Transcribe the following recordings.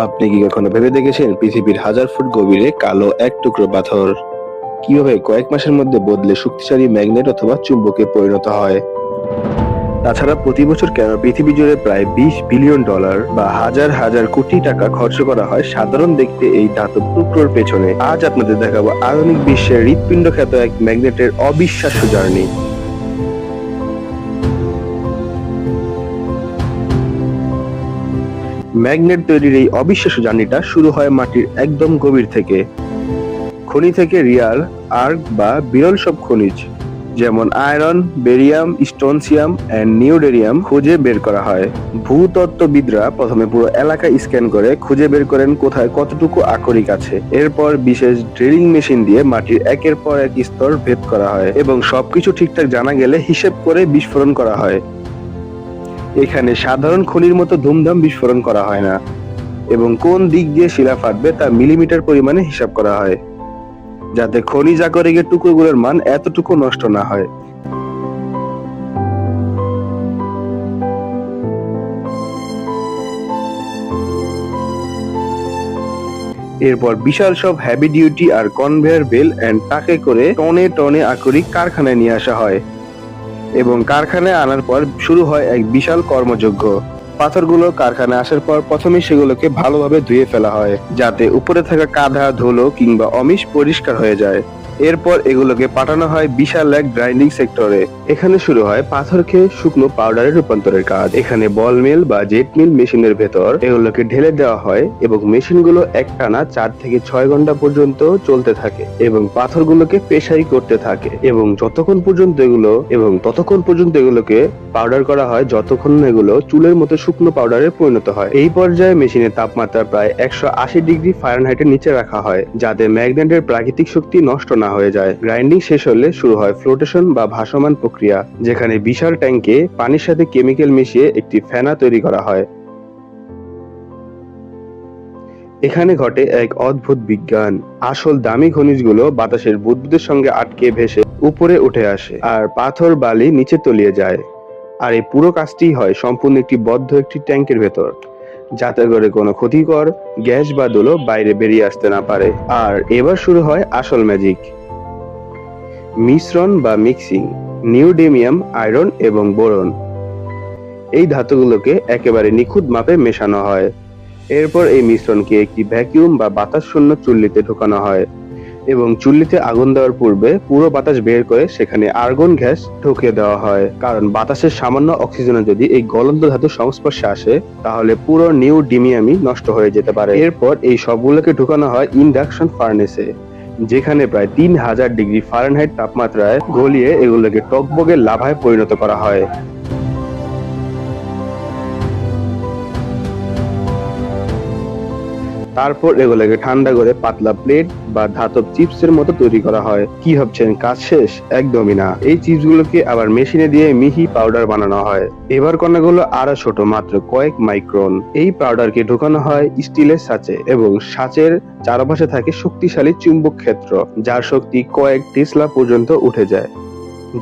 আপনি কি কখনো ভেবে দেখেছেন পৃথিবীর হাজার ফুট গভীরে কালো এক টুকরো পাথর কিভাবে কয়েক মাসের মধ্যে বদলে শক্তিশালী ম্যাগনেট অথবা চুম্বকে পরিণত হয়? তাছাড়া প্রতি বছর কেন পৃথিবী জুড়ে প্রায় 20 বিলিয়ন ডলার বা হাজার হাজার কোটি টাকা খরচ করা হয় সাধারণ দেখতে এই ধাতব টুকরোর পেছনে? আজ আপনাদের দেখাবো আধুনিক বিশ্বের হৃৎপিণ্ড খ্যাত এক ম্যাগনেটের অবিশ্বাস্য জার্নি। ম্যাগনেট তৈরির এই অবিশ্বাস্য জার্নিটা শুরু হয় মাটির একদম গভীর থেকে। খনি থেকে রিয়ার আর্ক বা বিরল সব খনিজ যেমন আয়রন, বেরিয়াম, স্ট্রনসিয়াম এন্ড নিউডেরিয়াম খুঁজে বের করা হয়। ভূতত্ত্ববিদরা প্রথমে পুরো এলাকা স্ক্যান করে খুঁজে বের করেন কোথায় কতটুকু আকরিক আছে। এরপর বিশেষ ড্রিলিং মেশিন দিয়ে মাটির একের পর এক স্তর ভেদ করা হয় এবং সবকিছু ঠিকঠাক জানা গেলে হিসেব করে বিস্ফোরণ করা হয়। এখানে সাধারণ খনির মতো ধুমধাম বিস্ফোরণ করা হয় না এবং কোন দিক দিয়ে শিলা ফাটবে তা মিলিমিটার পরিমাণে হিসাব করা হয়, যাতে খনিজ আকরিকের টুকরোগুলোর মান এতটুকু নষ্ট না হয়। এরপর বিশাল সব হেভি ডিউটি আর কনভেয়ার বেল্ট এন্ড ট্রাকে করে টনে টনে আকরিক কারখানায় নিয়ে আসা হয় এবং কারখানায় আনার পর শুরু হয় এক বিশাল কর্মযজ্ঞ। পাথরগুলো কারখানায় আসার পর প্রথমে সেগুলোকে ভালোভাবে ধুয়ে ফেলা হয় যাতে উপরে থাকা কাদা, ধুলো কিংবা অমিষ পরিষ্কার হয়ে যায়। এরপর এগুলোকে পাঠানো হয় বিশাল এক গ্রাইন্ডিং সেক্টরে। এখানে শুরু হয় পাথরকে শুকনো পাউডারে রূপান্তরের কাজ। এখানে বল মিল বা জেট মিল মেশিনের ভেতর এগুলোকে ঢেলে দেওয়া হয় এবং মেশিনগুলো একটানা 4 থেকে 6 ঘন্টা পর্যন্ত চলতে থাকে এবং পাথরগুলোকে পেশাই করতে থাকে এবং ততক্ষণ পর্যন্ত এগুলোকে পাউডার করা হয় যতক্ষণ না এগুলো চুলের মতো শুকনো পাউডারে পরিণত হয়। এই পর্যায়ে মেশিনের তাপমাত্রা প্রায় 180 ডিগ্রি ফারেনহাইটের নিচে রাখা হয় যাতে ম্যাগনেটের প্রাকৃতিক শক্তি নষ্ট না হয়ে যায়। গ্রাইন্ডিং শেষ হলে শুরু হয় ফ্লোটেশন বা ভাসমান প্রক্রিয়া, যেখানে বিশাল ট্যাঙ্কে পানির সাথে কেমিক্যাল মিশিয়ে একটি ফেনা তৈরি করা হয়। এখানে ঘটে এক অদ্ভুত বিজ্ঞান। আসল দামি খনিজগুলো বাতাসের বুদবুদের সঙ্গে আটকে ভেসে উপরে উঠে আসে আর পাথর বালি নিচে তলিয়ে যায়। আর এই পুরো কাজটি হয় সম্পূর্ণ একটি বদ্ধ একটি ট্যাঙ্কের ভেতর, যাতে করে কোনো ক্ষতিকর গ্যাস বা ধুলো বাইরে বেরিয়ে আসতে না পারে। আর এবার শুরু হয় আসল ম্যাজিক, মিশ্রণ বা মিক্সিং। নিউডেমিয়াম, আয়রন এবং বোরন এই ধাতুগুলোকে একেবারে নিখুঁত মাপে মেশানো হয়। এরপর এই মিশ্রণকে একটি ভ্যাকুয়াম বা বাতাস শূন্য চুল্লিতে ঢোকানো হয় এবং চুল্লিতে আগুন দেওয়ার পূর্বে পুরো বাতাস বের করে সেখানে আর্গন গ্যাস ঢুকিয়ে দেওয়া হয়, কারণ বাতাসের সামান্য অক্সিজেনে যদি এই গলন্ত ধাতুর সংস্পর্শে আসে তাহলে পুরো নিউডিমিয়ামই নষ্ট হয়ে যেতে পারে। এরপর এই সবগুলোকে ঢুকানো হয় ইন্ডাকশন ফার্নেসে, যেখানে প্রায় 3000 ডিগ্রি ফারেনহাইট তাপমাত্রায় গলিয়ে এগুলোকে টকবগে লাভায় পরিণত করা হয়। তারপর এগুলোকে ঠান্ডা করে পাতলা প্লেট বা ধাতব চিপসের মতো তৈরি করা হয়। কি ভাবছেন কাজ শেষ? একদমই না। এই চিপসগুলোকে আবার মেশিনে দিয়ে মিহি পাউডার বানানো হয়। এবার কণাগুলো আরো ছোট, মাত্র কয়েক মাইক্রন। এই পাউডারকে ঢোকানো হয় স্টিলের ছাঁচে এবং ছাঁচের চারপাশে থাকে শক্তিশালী চুম্বক ক্ষেত্র, যার শক্তি কয়েক টেসলা পর্যন্ত উঠে যায়,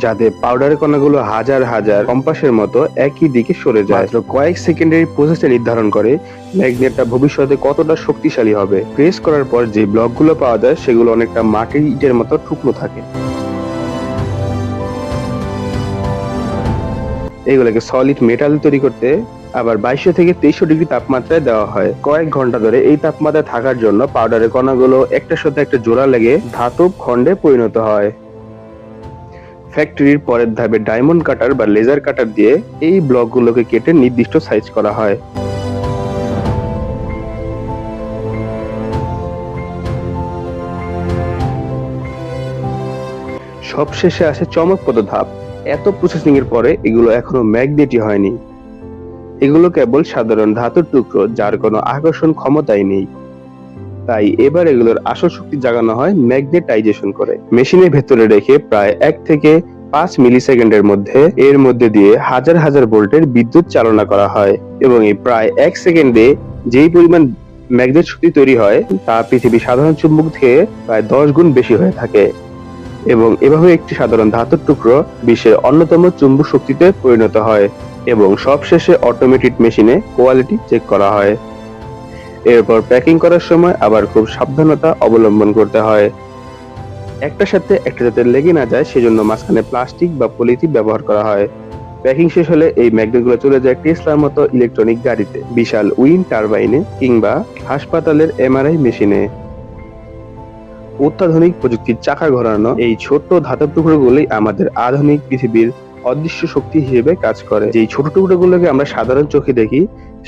যাতে পাউডারের কণাগুলো হাজার হাজার কম্পাসের মতো একই দিকে সরে যায়। মাত্র কয়েক সেকেন্ডের প্রসেসে নির্ধারণ করে ম্যাগনেটটা ভবিষ্যতে কতটা শক্তিশালী হবে। প্রেস করার পর যে ব্লকগুলো পাওয়া যায় সেগুলো অনেকটা মাটির ইটের মতো টুকরো থাকে। এগুলোকে সলিড মেটাল তৈরি করতে আবার 2200 থেকে 2300 ডিগ্রি তাপমাত্রায় দেওয়া হয়। কয়েক ঘন্টা ধরে এই তাপমাত্রায় থাকার জন্য পাউডারের কণাগুলো একটার সাথে একটা জোড়া লেগে ধাতব খণ্ডে পরিণত হয়। ফ্যাক্টরির পরের ধাপে ডায়মন্ড কাটার বা লেজার কাটার দিয়ে এই ব্লকগুলোকে কেটে নির্দিষ্ট সাইজ করা হয়। সবশেষে আসে চমকপ্রদ ধাপ। এত প্রসেসিং এর পরে এগুলো এখনো ম্যাগনেটই হয়নি। এগুলো কেবল সাধারণ ধাতুর টুকরো যার কোনো আকর্ষণ ক্ষমতাই নেই। তাই এবার এগুলোর আসল শক্তি জাগানো হয় ম্যাগনেটাইজেশন করে। মেশিনের ভেতরে রেখে প্রায় 1 থেকে 5 মিলিসেকেন্ডের মধ্যে এর মধ্যে দিয়ে হাজার হাজার ভোল্টের বিদ্যুৎ চালনা করা হয় এবং এই প্রায় 1 সেকেন্ডে যেই পরিমাণ ম্যাগনেট শক্তি তৈরি হয় তা পৃথিবীর সাধারণ চুম্বক থেকে প্রায় 10 গুণ বেশি হয়ে থাকে এবং এভাবে একটি সাধারণ ধাতুর টুকরো বিশ্বের অন্যতম চুম্বক শক্তিতে পরিণত হয় এবং সবশেষে অটোমেটেড মেশিনে কোয়ালিটি চেক করা হয়। এরপর প্যাকিং করার সময় আবার খুব সাবধানতা অবলম্বন করতে হয়। একটার সাথে একটা যাতে লেগে না যায় সেজন্য মাঝখানে প্লাস্টিক বা পলিথিন ব্যবহার করা হয়। প্যাকিং শেষ হলে এই ম্যাগনেটগুলো চলে যায় টেসলার মতো ইলেকট্রনিক গাড়িতে, বিশাল উইন্ড টারবাইনে কিংবা হাসপাতালের এমআরআই মেশিনে। অত্যাধুনিক প্রযুক্তির চাকা ঘোরানো এই ছোট্ট ধাতব টুকরোগুলোই আমাদের আধুনিক পৃথিবীর অদৃশ্য শক্তি হিসেবে কাজ করে। যেই ছোট টুকরোগুলোকে আমরা সাধারণ চোখে দেখি,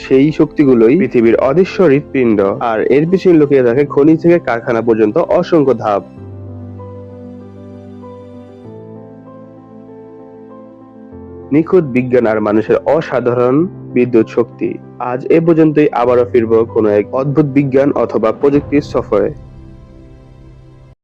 সেই শক্তিগুলোই পৃথিবীর অদৃশ্য হৃৎপিণ্ড, আর এর পিছনে লুকিয়ে থাকে খনি থেকে কারখানা পর্যন্ত অসংখ্য ধাপ। নিখুঁত বিজ্ঞান আর মানুষের অসাধারণ বিদ্যুৎ শক্তি। আজ এ পর্যন্তই, আবারও ফিরবো কোনো এক অদ্ভুত বিজ্ঞান অথবা প্রযুক্তির সফরে।